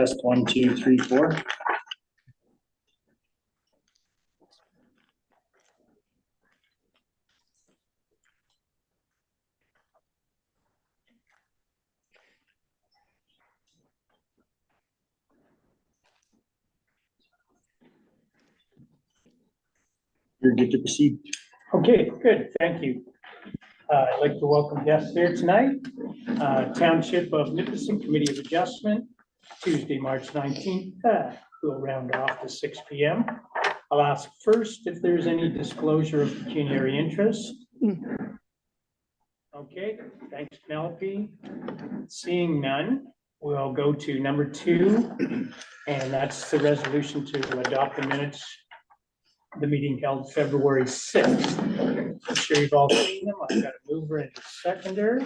Test 1, 2, 3, 4. You're good to proceed. Okay, good, thank you. I'd like to welcome guests here tonight. Township of Nipissing Committee of Adjustment, Tuesday, March 19th. We'll round off to 6 p.m. I'll ask first if there's any disclosure of pecuniary interest. Okay, thanks, Penelope. Seeing none, we'll go to number 2, and that's the resolution to adopt the minutes. The meeting held February 6th. I'm sure you've all seen them. I've got a mover and a seconder.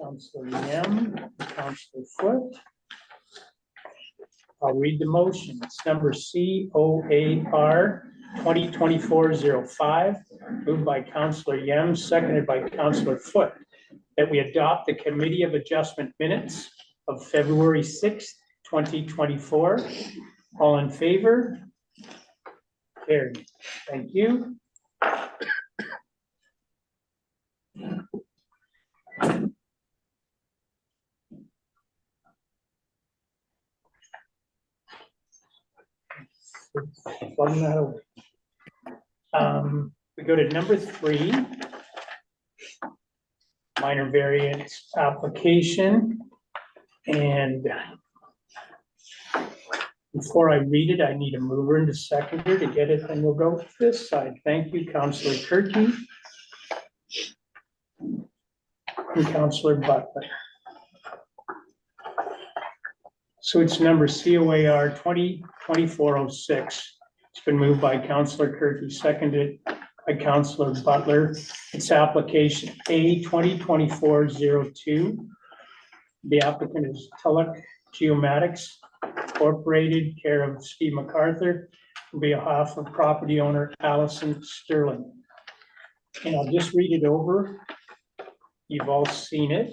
Councillor Yam, Councillor Foot. I'll read the motion. It's number COAR 2024-05, moved by Councillor Yam, seconded by Councillor Foot, that we adopt the Committee of Adjustment minutes of February 6th, 2024. All in favor? Carried. Thank you. We go to number 3, minor variance application. And before I read it, I need a mover and a seconder to get it, and we'll go to this side. Thank you, Councillor Kirky and Councillor Butler. So it's number COAR 2024-06. It's been moved by Councillor Kirky, seconded by Councillor Butler. It's application A 2024-02. The applicant is Tulloch Geomatics Incorporated, care of Steve MacArthur, on behalf of property owner Allison Sterling. And I'll just read it over. You've all seen it.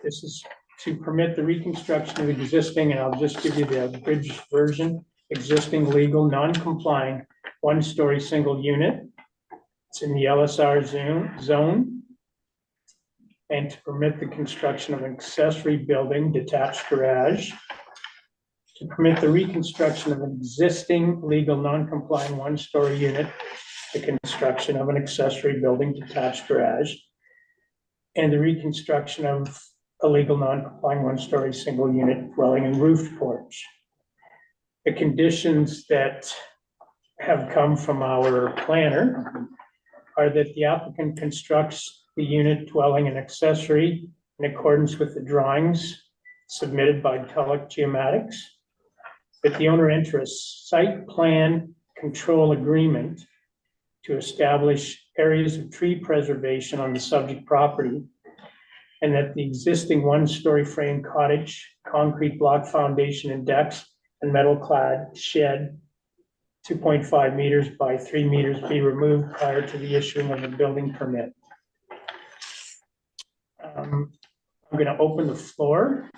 This is to permit the reconstruction of existing, and I'll just give you the abridged version, existing legal non-complying one-story single unit. It's in the LSR zone. And to permit the construction of an accessory building, detached garage. To permit the reconstruction of an existing legal non-compliant one-story unit, the construction of an accessory building, detached garage. And the reconstruction of a legal non-compliant one-story single unit dwelling and roof porch. The conditions that have come from our planner are that the applicant constructs the unit, dwelling, and accessory in accordance with the drawings submitted by Tulloch Geomatics, that the owner enters site plan control agreement to establish areas of tree preservation on the subject property, and that the existing one-story frame cottage, concrete block foundation and decks, and metal clad shed 2.5 meters by 3 meters be removed prior to the issuing of a building permit. I'm going to open the floor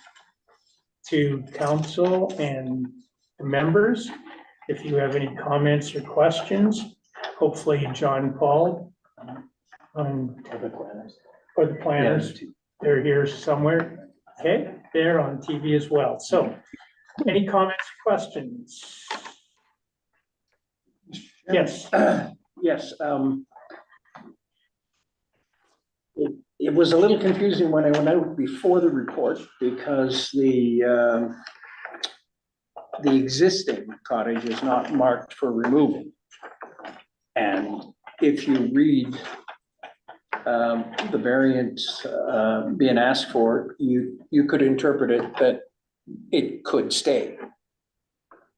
to council and the members. If you have any comments or questions, hopefully John Paul or the planners, they're here somewhere. Okay, they're on TV as well. So any comments or questions? Yes. Yes. It was a little confusing when I went out before the report because the existing cottage is not marked for removal. And if you read the variance being asked for, you could interpret it that it could stay.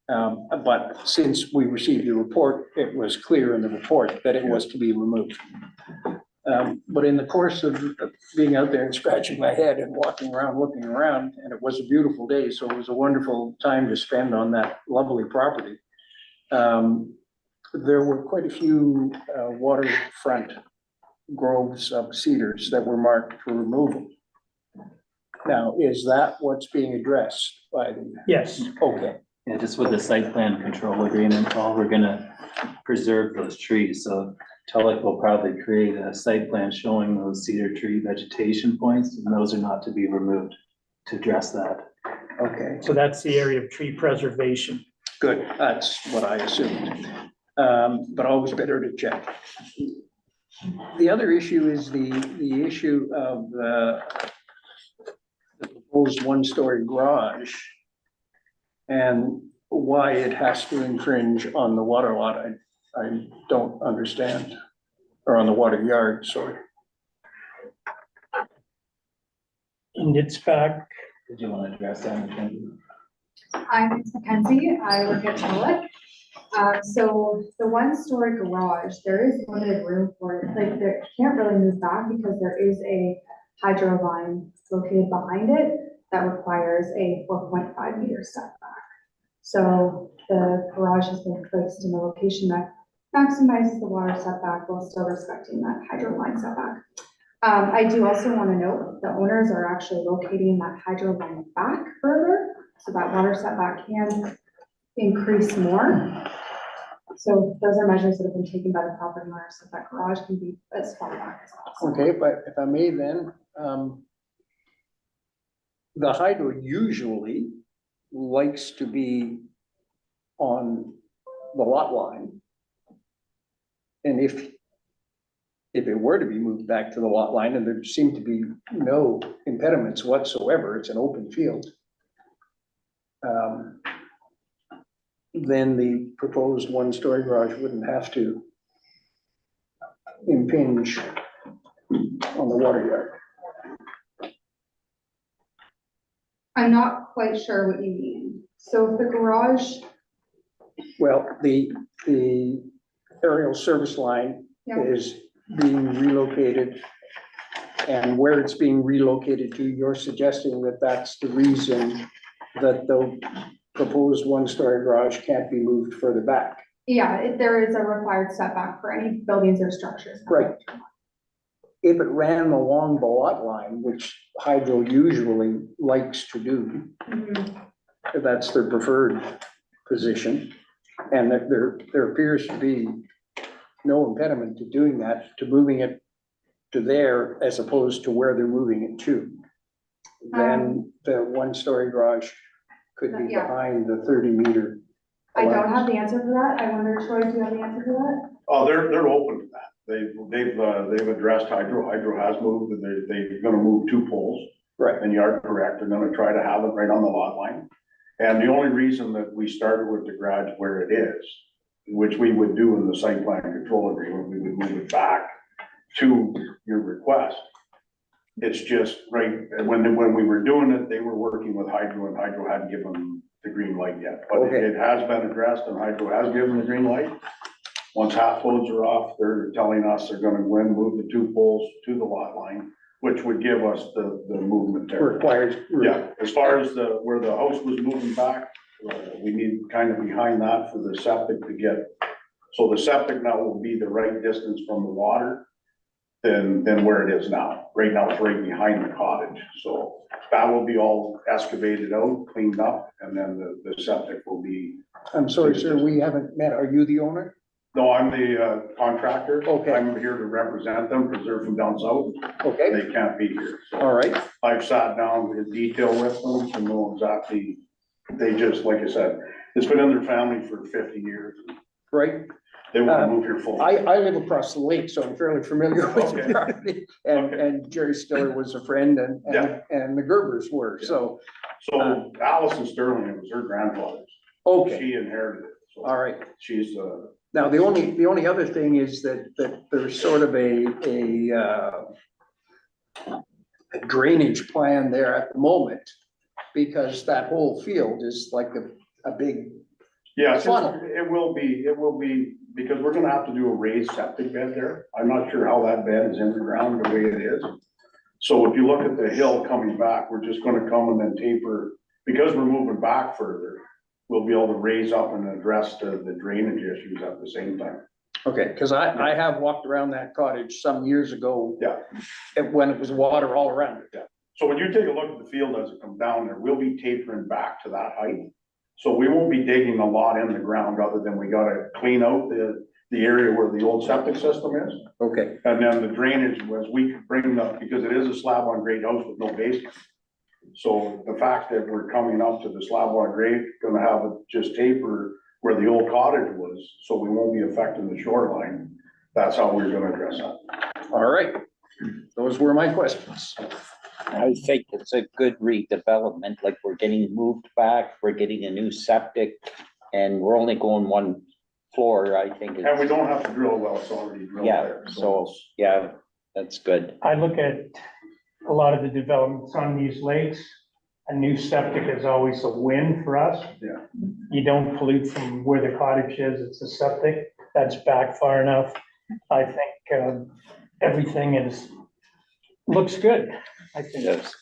But since we received the report, it was clear in the report that it was to be removed. But in the course of being out there and scratching my head and walking around, looking around, and it was a beautiful day, so it was a wonderful time to spend on that lovely property. There were quite a few waterfront groves of cedars that were marked for removal. Now, is that what's being addressed by the, Yes, okay, Yeah, just with the site plan control agreement, Paul, we're gonna preserve those trees, so Tulloch will probably create a site plan showing those cedar tree vegetation points, and those are not to be removed to address that. okay, so that's the area of tree preservation. good, that's what I assumed. But always better to check. The other issue is the issue of the proposed one-story garage and why it has to infringe on the water lot, I don't understand, or on the water yard, sorry. And it's back, Did you want to address that, Mackenzie? I'm Mackenzie, I work at Tulloch. So the one-story garage, there is limited room for it, like, there can't really move back because there is a hydro line located behind it that requires a 4.5 meter setback. So the garage has been placed in a location that maximizes the water setback while still respecting that hydro line setback. I do also want to note, the owners are actually locating that hydro line back further, so that water setback can increase more. So those are measures that have been taken by the property owner, so that garage can be as far back as possible. Okay, but if I may then, the hydro usually likes to be on the lot line. And if it were to be moved back to the lot line, and there seem to be no impediments whatsoever, it's an open field. Then the proposed one-story garage wouldn't have to impinge on the water yard. I'm not quite sure what you mean. So if the garage, Well, the aerial service line yeah, is being relocated. And where it's being relocated to, you're suggesting that that's the reason that the proposed one-story garage can't be moved further back. yeah, there is a required setback for any buildings or structures. Right. If it ran along the lot line, which hydro usually likes to do, Mhm. that's their preferred position. And that there appears to be no impediment to doing that, to moving it to there as opposed to where they're moving it to. Then the one-story garage could be Yeah. behind the 30-meter. I don't have the answer for that. I wonder, Troy, do you have the answer for that? Oh, they're open to that. They've addressed hydro. Hydro has moved, and they're gonna move 2 poles. Right. And you are correct, they're gonna try to have it right on the lot line. And the only reason that we started with the garage where it is, which we would do in the site plan control agreement, we would move it back to your request. It's just, right, when we were doing it, they were working with hydro, and hydro hadn't given them the green light yet. But Okay. it has been addressed, and hydro has given the green light. Once half loads are off, they're telling us they're gonna go and move the 2 poles to the lot line, which would give us the movement there. Requires. Yeah, as far as where the house was moving back, we need kind of behind that for the septic to get. So the septic now will be the right distance from the water than where it is now. Right now, it's right behind the cottage, so that will be all excavated out, cleaned up, and then the septic will be. I'm sorry, sir, we haven't met. Are you the owner? No, I'm the contractor. Okay. I'm here to represent them because they're from down south. Okay, They can't be here. So all right, I've sat down in detail with them to know exactly, they just, like I said, it's been in their family for 50 years. right. They want to move here full. I live across the lake, so I'm fairly familiar with the Okay. property. Okay. And Jerry Stiller was a friend Yeah. and the Gerbers were, so, So Allison Sterling, it was her grandfather's. okay, She inherited it. So all right. she's, Now, the only other thing is that there's sort of a drainage plan there at the moment, because that whole field is like a big, yeah, Funnel. it will be, because we're gonna have to do a raised septic bed there. I'm not sure how that bed is in the ground the way it is. So if you look at the hill coming back, we're just gonna come and then taper, because we're moving back further, we'll be able to raise up and address the drainage issues at the same time. okay, because I have walked around that cottage some years ago. Yeah. When it was water all around it. So when you take a look at the field as it comes down there, we'll be tapering back to that height. So we won't be digging a lot in the ground other than we gotta clean out the area where the old septic system is. Okay, And then the drainage was, we could bring the, because it is a slab on grade house with no basement. So the fact that we're coming up to the slab on grade, gonna have it just taper where the old cottage was, so we won't be affecting the shoreline. That's how we're gonna address that. all right. Those were my questions. I think it's a good redevelopment, like we're getting moved back, we're getting a new septic, and we're only going one floor, I think. And we don't have to drill a well, it's already drilled Yeah, there. so, yeah, that's good. I look at a lot of the developments on these lakes, a new septic is always a win for us. Yeah. You don't pollute from where the cottage is, it's a septic, that's back far enough. I think, everything looks good, I think. Yes.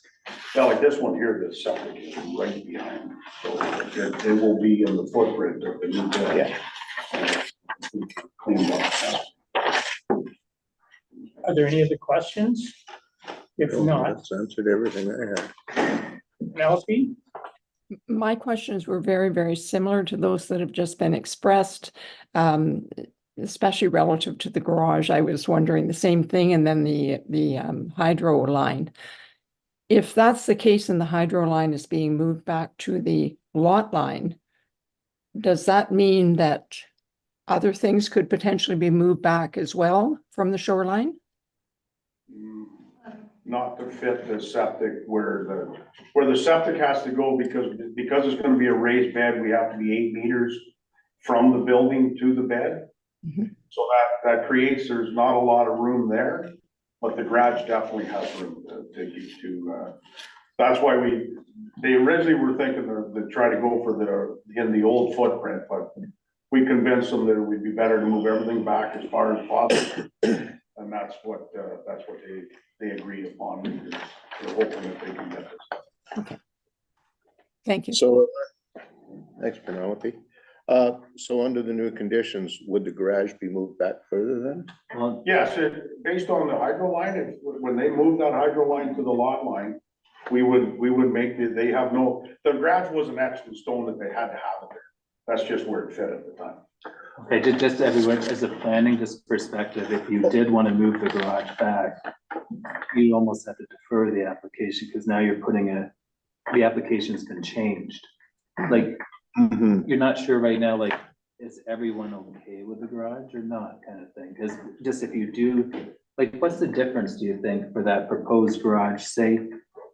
Yeah, like this one here, the septic is right behind, so it will be in the footprint of the new building. Yeah. Cleaned up. Are there any other questions? If not, That's answered everything I had. Penelope? My questions were very, very similar to those that have just been expressed, especially relative to the garage. I was wondering the same thing, and then the hydro line. If that's the case and the hydro line is being moved back to the lot line, does that mean that other things could potentially be moved back as well from the shoreline? Not to fit the septic where the septic has to go, because it's gonna be a raised bed, we have to be 8 meters from the building to the bed. Mhm. So that creates, there's not a lot of room there, but the garage definitely has room to, that's why they originally were thinking to try to go for in the old footprint, but we convinced them that it would be better to move everything back as far as possible. And that's what they agreed upon. They're hoping that they can get this. Thank you. So, thanks Penelope. So under the new conditions, would the garage be moved back further then? Well, Yes, based on the hydro line, when they move that hydro line to the lot line, we would make the garage wasn't etched in stone that they had to have it there. That's just where it fit at the time. okay, just everyone, as a planning just perspective, if you did want to move the garage back, you almost have to defer the application, because now you're the application's been changed. Like, you're not sure right now, like, is everyone okay with the garage or not, kind of thing? Because just if you do, like, what's the difference, do you think, for that proposed garage, say,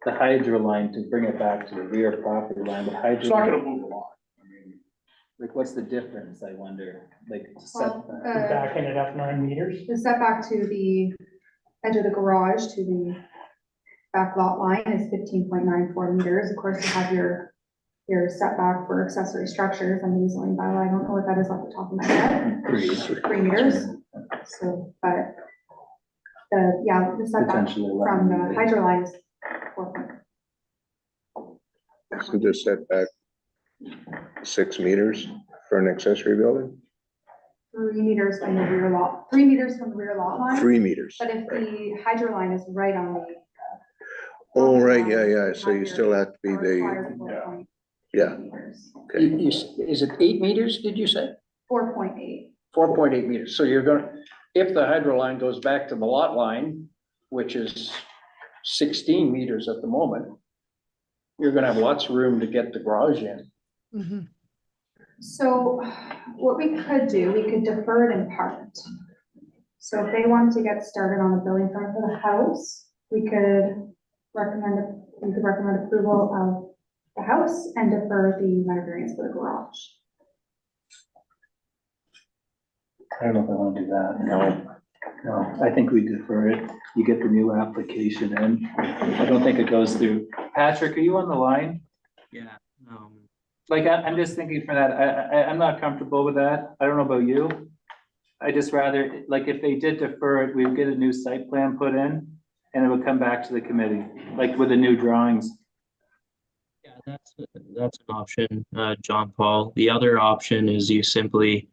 the hydro line to bring it back to the rear property line, the It's not hydro, gonna move a lot. I mean, like, what's the difference, I wonder, like, Well, setback? Backing it up 9 meters? The setback to the edge of the garage to the back lot line is 15.94 meters. Of course, you have your setback for accessory structures and the zoning bylaw. I don't know what that is off the top of my head. 3 meters. So, but the setback Potentially from 11 the hydro line is 4 point. So just set back 6 meters for an accessory building? 3 meters from the rear lot, 3 meters from the rear lot line. 3 meters. But if the hydro line is right on the. Oh, right, yeah, so you still have to be Required the, 4.8 yeah, meters. okay. Is it 8 meters, did you say? 4.8. 4.8 meters. So you're gonna, if the hydro line goes back to the lot line, which is 16 meters at the moment, you're gonna have lots of room to get the garage in. Mhm. So what we could do, we could defer it in part. So if they wanted to get started on the building permit for the house, we could recommend approval of the house and defer the minor variance for the garage. I don't know if I want to do that. No, I think we defer it. You get the new application in. I don't think it goes through. Patrick, are you on the line? Yeah, Like, I'm just thinking for that, I'm not comfortable with that. I don't know about you. I just rather, like, if they did defer it, we'd get a new site plan put in and it would come back to the committee, like with the new drawings. yeah, that's an option, John Paul. The other option is you simply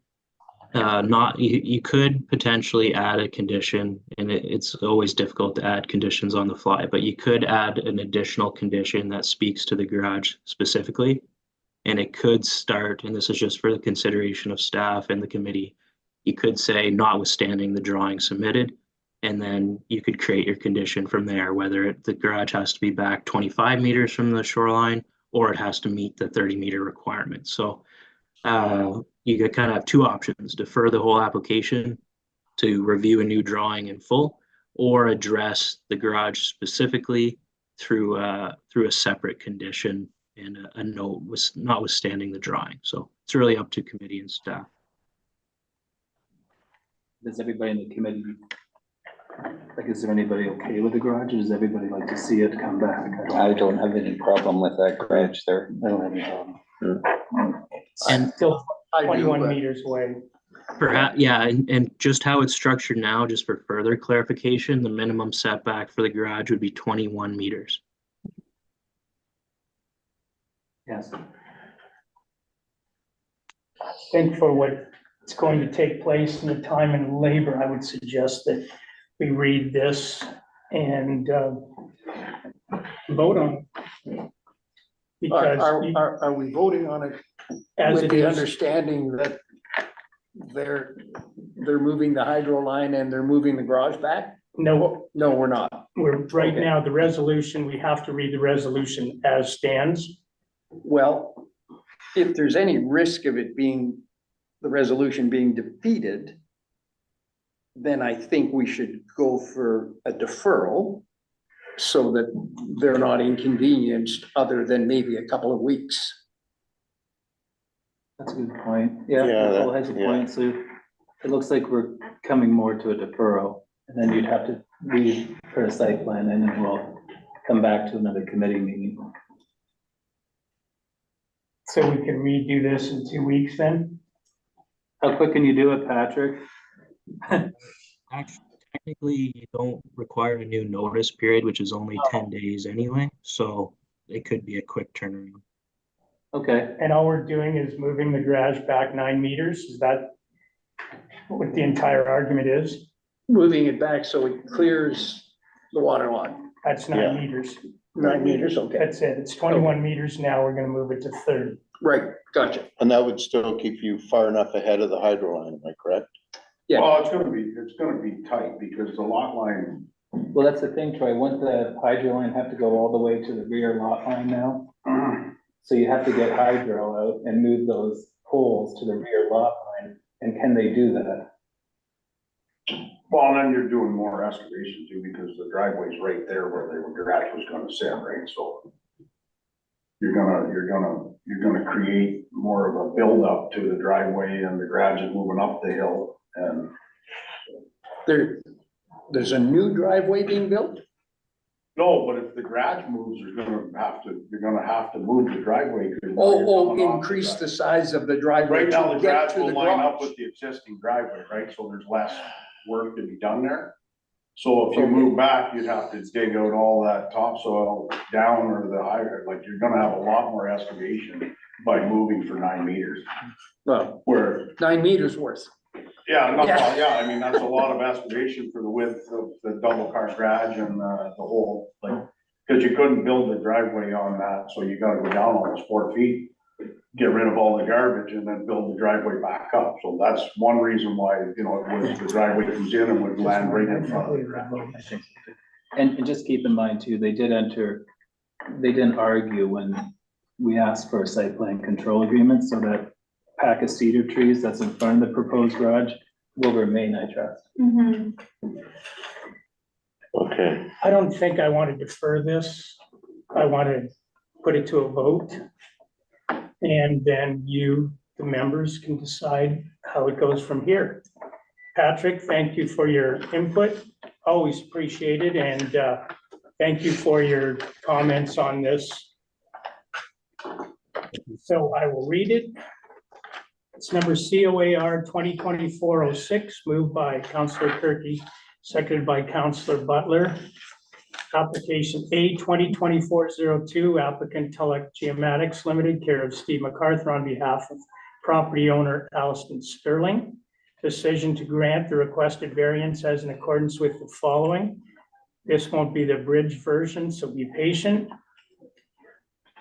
Not, you could potentially add a condition, and it's always difficult to add conditions on the fly, but you could add an additional condition that speaks to the garage specifically. And it could start, and this is just for the consideration of staff and the committee, you could say notwithstanding the drawing submitted, and then you could create your condition from there, whether the garage has to be back 25 meters from the shoreline, or it has to meet the 30-meter requirement. So you could kind of have two options: defer the whole application to review a new drawing in full, or address the garage specifically through a separate condition and a note was notwithstanding the drawing. So it's really up to committee and staff. Does everybody in the committee, like, is there anybody okay with the garage, or does everybody like to see it come back? I don't have any problem with that garage there. I don't have any problem. And Still I do, 21 but- meters away. perhaps, yeah, and just how it's structured now, just for further clarification, the minimum setback for the garage would be 21 meters. Yes. I think for what's going to take place and the time and labor, I would suggest that we read this and vote on it. Because Are we voting on it as with it the is, understanding that they're moving the hydro line and they're moving the garage back? no, No, we're not. we're right Okay. now, the resolution, we have to read the resolution as stands. Well, if there's any risk of it being, the resolution being defeated, then I think we should go for a deferral so that they're not inconvenienced other than maybe a couple of weeks. That's a good point. Yeah, Yeah, Nicole has a yeah. point, Sue. It looks like we're coming more to a deferral, and then you'd have to read for a site plan, and then we'll come back to another committee meeting. So we can redo this in 2 weeks then? How quick can you do it, Patrick? Actually, technically, you don't require a new notice period, which is only 10 days anyway. So it could be a quick turnaround. Okay, And all we're doing is moving the garage back 9 meters? Is that what the entire argument is? Moving it back so it clears the water line. That's Yeah. 9 meters. 9 meters, okay. That's it. It's 21 meters now. We're gonna move it to 30. Right, gotcha. And that would still keep you far enough ahead of the hydro line, am I correct? Yeah. Well, it's gonna be tight because the lot line, well, that's the thing, Troy. Wouldn't the hydro line have to go all the way to the rear lot line now? So you have to get hydro out and move those poles to the rear lot line, and can they do that? well, and then you're doing more excavation too, because the driveway's right there where the garage was gonna sit, right? So you're gonna create more of a buildup to the driveway, and the garage is moving up the hill, and There's a new driveway being built? no, but if the garage moves, you're gonna have to move the driveway. 'cause now you're Oh, coming off increase garage. the size of the driveway Right now, to the get garage to will the line up with garage. the existing driveway, right? So there's less work to be done there. So if you Okay. move back, you'd have to dig out all that topsoil down or the higher, like you're gonna have a lot more excavation by moving for 9 meters. Well, Where, 9 meters worth. yeah, not, Yeah. yeah, I mean, that's a lot of excavation for the width of the double car garage and the whole, like, cause you couldn't build the driveway on that, so you gotta go down almost 4 feet. Get rid of all the garbage and then build the driveway back up. So that's one reason why, you know, the driveway comes in and would land right in front of the garage. And just keep in mind too, they didn't argue when we asked for a site plan control agreement, so that pack of cedar trees that's in front of the proposed garage will remain, I trust. Okay, I don't think I want to defer this. I want to put it to a vote. And then you, the members, can decide how it goes from here. Patrick, thank you for your input. Always appreciated, and thank you for your comments on this. So I will read it. It's number COAR 2024-06, moved by Councillor Kirkie, seconded by Councillor Butler. Application A 2024-02, applicant Tulloch Geomatics Limited, care of Steve MacArthur on behalf of property owner Alliston Sterling. decision to grant the requested variance as in accordance with the following. This won't be the abridged version, so be patient.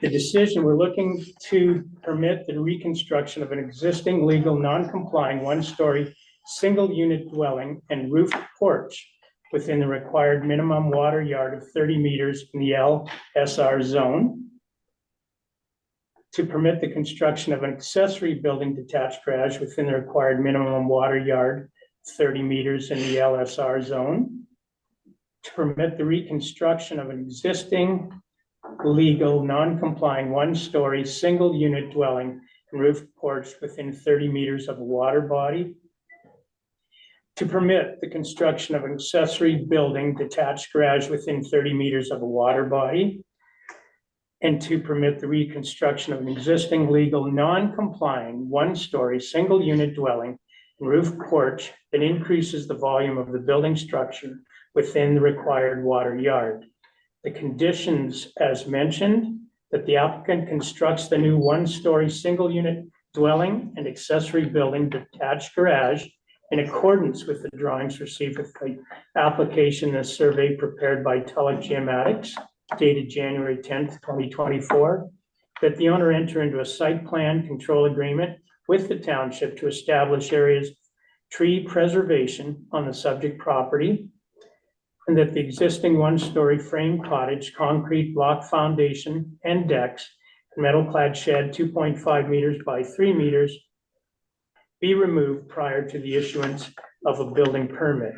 The decision, we're looking to permit the reconstruction of an existing legal non-complying one-story single unit dwelling and roof porch within the required minimum water yard of 30 meters in the LSR zone. To permit the construction of an accessory building detached garage within the required minimum water yard, 30 meters in the LSR zone. To permit the reconstruction of an existing legal, non-complying, one-story, single-unit dwelling and roof porch within 30 meters of a water body. To permit the construction of an accessory building detached garage within 30 meters of a water body. And to permit the reconstruction of an existing legal, non-complying, one-story, single-unit dwelling and roof porch that increases the volume of the building structure within the required water yard. The conditions as mentioned, that the applicant constructs the new one-story, single-unit dwelling and accessory building detached garage in accordance with the drawings received with the application and survey prepared by Tulloch Geomatics, dated January 10th, 2024, that the owner enter into a site plan control agreement with the township to establish areas of tree preservation on the subject property, and that the existing one-story frame cottage, concrete block foundation and decks, and metal clad shed 2.5 meters by 3 meters be removed prior to the issuance of a building permit.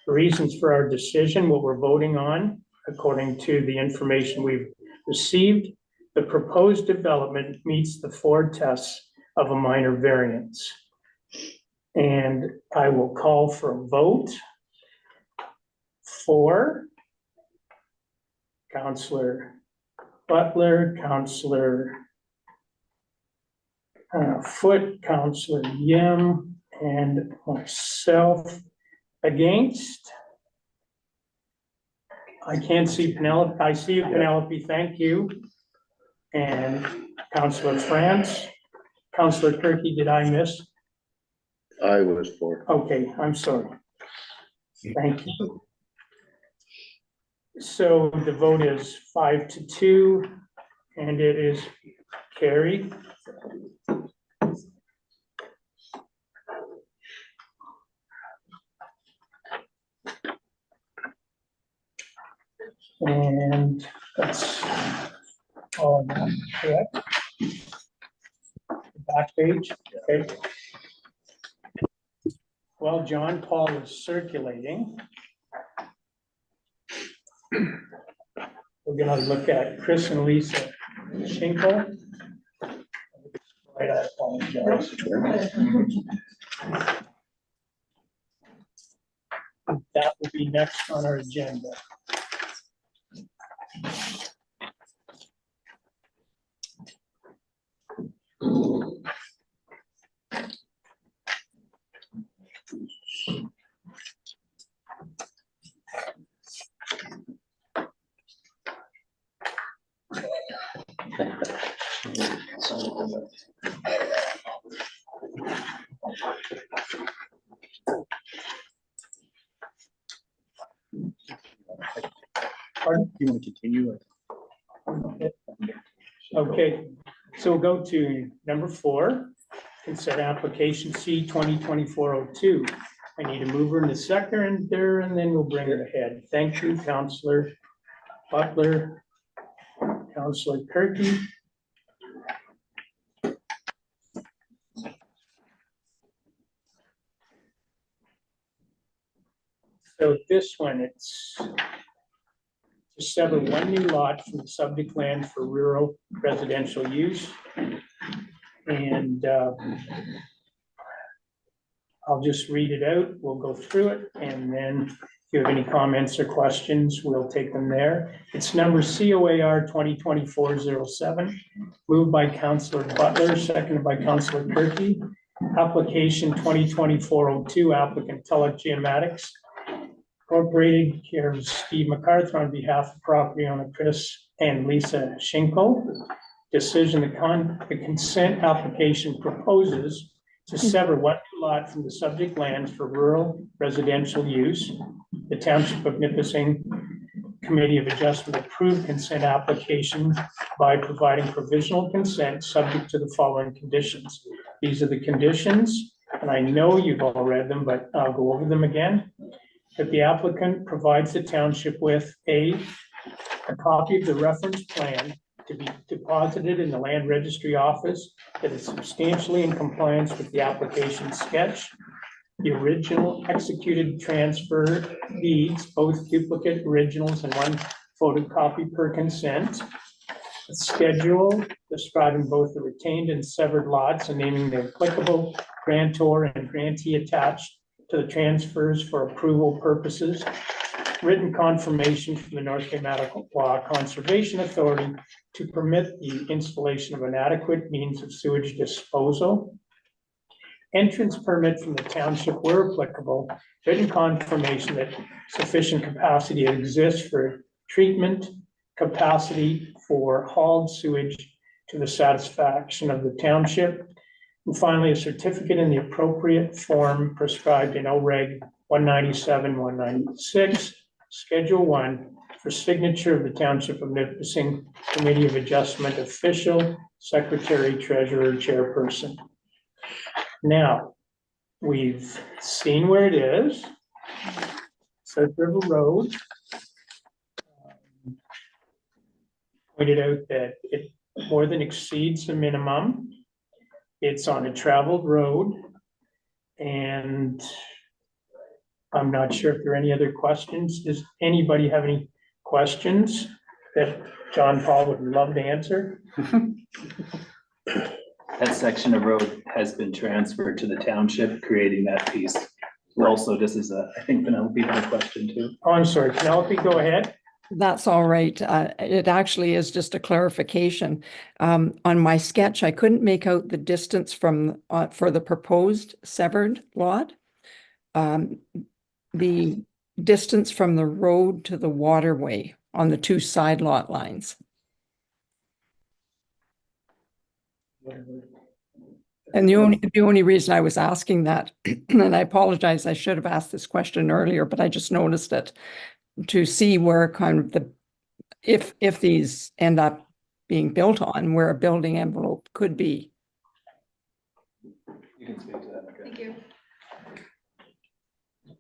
The reasons for our decision, what we're voting on, according to the information we've received, the proposed development meets the 4 tests of a minor variance. And I will call for a vote for Councillor Butler, Councillor Foote, Councillor Yim, and myself. Against? I can't see Penelope. I see you, Penelope. Thank you. And Councillor France. Councillor Kirky, did I miss? I was for. Okay, I'm sorry. Thank you. So the vote is 5-2, and it is carried. And that's all of that, correct? Back page, okay. Well, John Paul is circulating. We're gonna look at Chris and Lisa Schinkel. Right, I apologize. That will be next on our agenda. Pardon? You want to continue it? Okay, so we'll go to number 4, consent application C 2024-02. I need a mover and a seconder, and then we'll bring it ahead. Thank you, Councillor Butler, Councillor Kirky. So this one, it's to sever one new lot from the subject land for rural residential use. And I'll just read it out. We'll go through it, and then if you have any comments or questions, we'll take them there. It's number COAR 2024-07, moved by Councillor Butler, seconded by Councillor Kirky. Application 2024-02, applicant Tulloch Geomatics Incorporated, here is Steve MacArthur on behalf of property owner Chris and Lisa Schinkel. Decision, the consent application proposes to sever one lot from the subject lands for rural residential use. The Township of Nipissing Committee of Adjustment approved consent application by providing provisional consent subject to the following conditions. These are the conditions, and I know you've all read them, but I'll go over them again. That the applicant provides the township with a copy of the reference plan to be deposited in the land registry office that is substantially in compliance with the application sketch, the original executed transfer deeds, both duplicate originals and one photocopy per consent, a schedule describing both the retained and severed lots and naming the applicable grantor and grantee attached to the transfers for approval purposes, written confirmation from the North Bay Mattawa Conservation Authority to permit the installation of an adequate means of sewage disposal, entrance permit from the township where applicable, written confirmation that sufficient capacity exists for treatment, capacity for hauled sewage to the satisfaction of the township, and finally, a certificate in the appropriate form prescribed in OReg 197, 196, Schedule 1, for signature of the Township of Nipissing Committee of Adjustment official, secretary, treasurer, chairperson. Now, we've seen where it is. South River Road. Pointed out that it more than exceeds the minimum. It's on a traveled road. And I'm not sure if there are any other questions. Does anybody have any questions that John Paul would love to answer? That section of road has been transferred to the township, creating that piece. Also, this is I think Penelope had a question too. Oh, I'm sorry, Penelope, go ahead. That's all right. It actually is just a clarification. On my sketch, I couldn't make out the distance from, for the proposed severed lot. The distance from the road to the waterway on the two side lot lines. And the only reason I was asking that, and I apologize, I should have asked this question earlier, but I just noticed it, to see where kind of the, if these end up being built on, where a building envelope could be. You can speak to that. Okay. Thank you.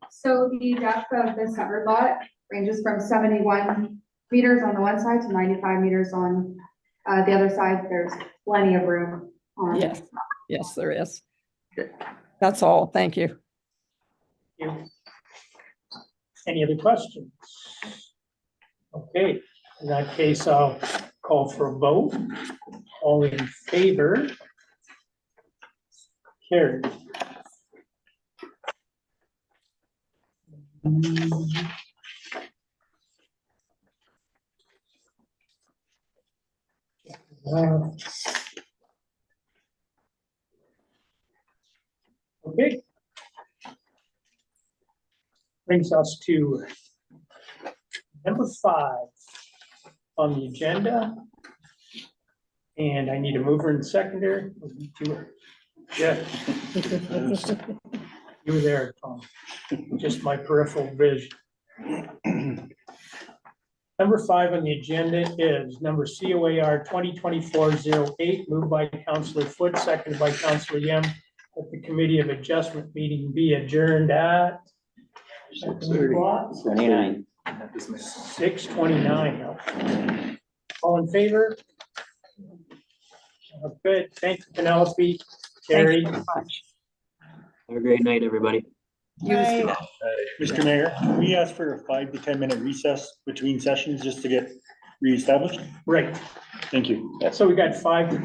So the depth of the severed lot ranges from 71 meters on the one side to 95 meters on the other side. There's plenty of room. Yes, yes, there is. That's all. Thank you. Thank you. Any other questions? Okay, in that case, I'll call for a vote. All in favor? Carried. Okay. Brings us to number 5 on the agenda. And I need a mover and seconder. Yeah. You were there, Tom. Just my peripheral vision. Number 5 on the agenda is number COAR 2024-08, moved by Councillor Foote, seconded by Councillor Yem, that the Committee of Adjustment meeting be adjourned at 29. 6:29. All in favor? Good. Thanks, Penelope, Terry. Thank you very much. Have a great night, everybody. You as well. Mr. Mayor, we asked for a 5 to 10 minute recess between sessions just to get reestablished. Right. Thank you. So we got 5 to